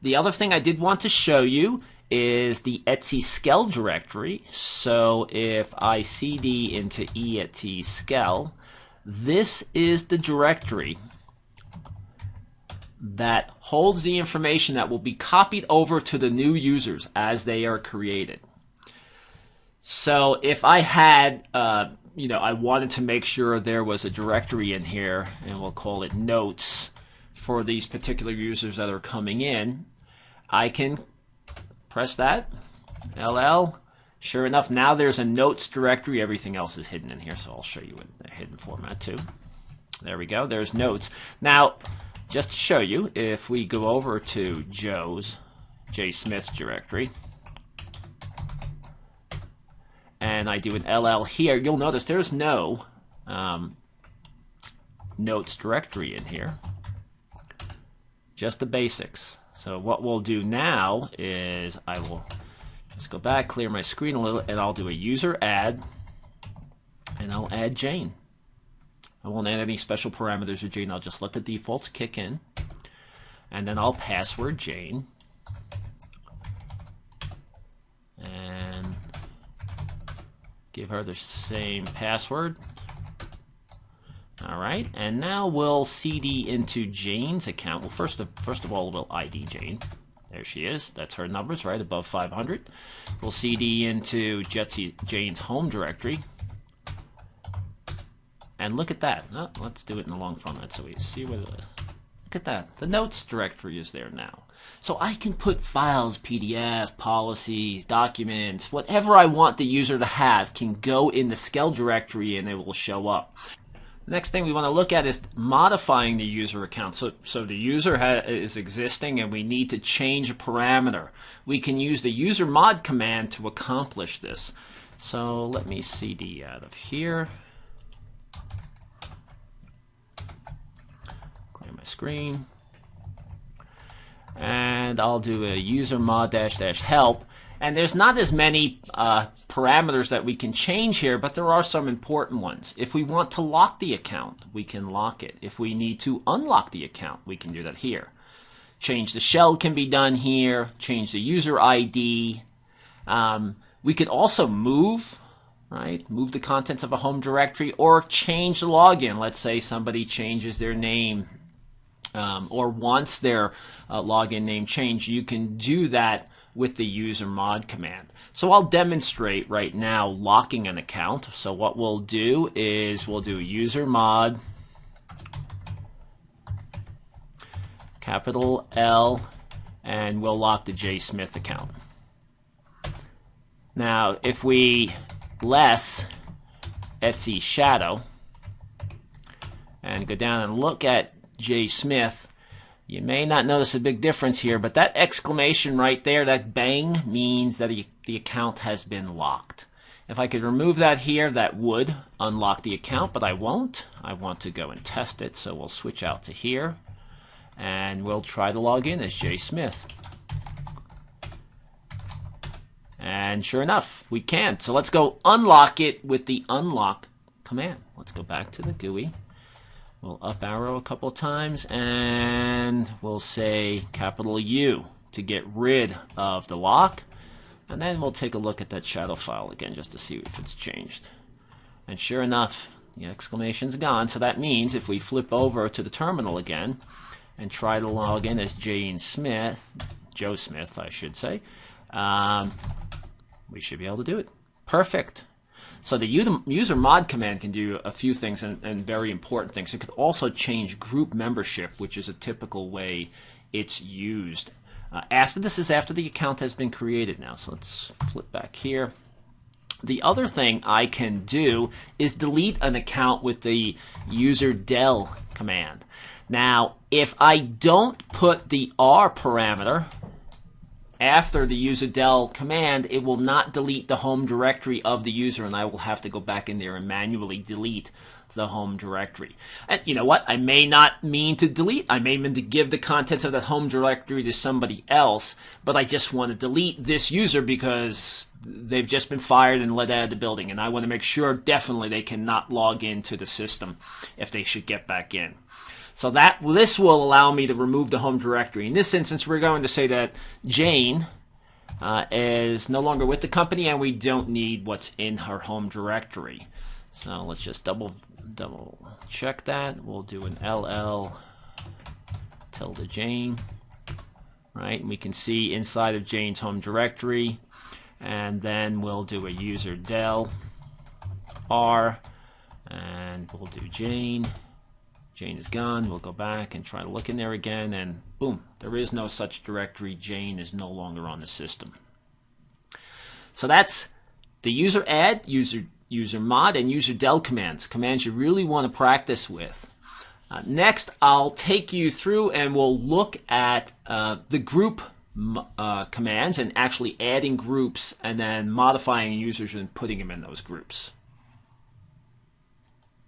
The other thing I did want to show you is the etc skel directory. So if I cd into etc skel, this is the directory that holds the information that will be copied over to the new users as they are created. So if I had, I wanted to make sure there was a directory in here, and we'll call it notes for these particular users that are coming in, I can press that, LL. Sure enough, now there's a notes directory. Everything else is hidden in here, so I'll show you in a hidden format too. There we go. There's notes. Now, just to show you, if we go over to J Smith's directory, and I do an LL here, you'll notice there's no notes directory in here, just the basics. So what we'll do now is I will just go back, clear my screen a little, and I'll do a user add, and I'll add Jane. I won't add any special parameters to Jane. I'll just let the defaults kick in, and then I'll password Jane, and give her the same password. All right, and now we'll cd into Jane's account. Well, first of all, we'll ID Jane. There she is. That's her numbers, right, above 500. We'll cd into Jane's home directory. And look at that. Oh, let's do it in the long format so we see what it is. Look at that. The notes directory is there now. So I can put files, PDF, policies, documents, whatever I want the user to have can go in the skel directory and it will show up. The next thing we want to look at is modifying the user account. So the user is existing and we need to change a parameter. We can use the usermod command to accomplish this. So let me cd out of here. Clear my screen. And I'll do a usermod -- help. And there's not as many parameters that we can change here, but there are some important ones. If we want to lock the account, we can lock it. If we need to unlock the account, we can do that here. Change the shell can be done here. Change the user ID. We could also move, right? Move the contents of a home directory or change the login. Let's say somebody changes their name or wants their login name changed. You can do that with the usermod command. So I'll demonstrate right now locking an account. So what we'll do is we'll do usermod capital L, and we'll lock the J Smith account. Now if we less etc shadow and go down and look at J Smith, you may not notice a big difference here, but that exclamation right there, that bang, means that the account has been locked. If I could remove that here, that would unlock the account, but I won't. I want to go and test it, so we'll switch out to here, and we'll try to log in as J Smith. And sure enough, we can. So let's go unlock it with the unlock command. Let's go back to the GUI. We'll up arrow a couple of times, and we'll say capital U to get rid of the lock. And then we'll take a look at that shadow file again just to see if it's changed. And sure enough, the exclamation's gone. So that means if we flip over to the terminal again and try to log in as Joe Smith, I should say, we should be able to do it. Perfect. So the usermod command can do a few things and very important things. It could also change group membership, which is a typical way it's used. After the account has been created now. So let's flip back here. The other thing I can do is delete an account with the userdel command. Now, if I don't put the R parameter after the userdel command, it will not delete the home directory of the user, and I will have to go back in there and manually delete the home directory. And you know what? I may not mean to delete. I may mean to give the contents of that home directory to somebody else, but I just want to delete this user because they've just been fired and let out of the building, and I want to make sure definitely they cannot log into the system if they should get back in. So this will allow me to remove the home directory. In this instance, we're going to say that Jane is no longer with the company, and we don't need what's in her home directory. So let's just double check that. We'll do an ll tilde Jane, right? And we can see inside of Jane's home directory, and then we'll do a user del r, and we'll do Jane. Jane is gone. We'll go back and try to look in there again, and boom, there is no such directory. Jane is no longer on the system. So that's the user add, user mod, and user del commands you really want to practice with. Next, I'll take you through and we'll look at the group commands and actually adding groups and then modifying users and putting them in those groups.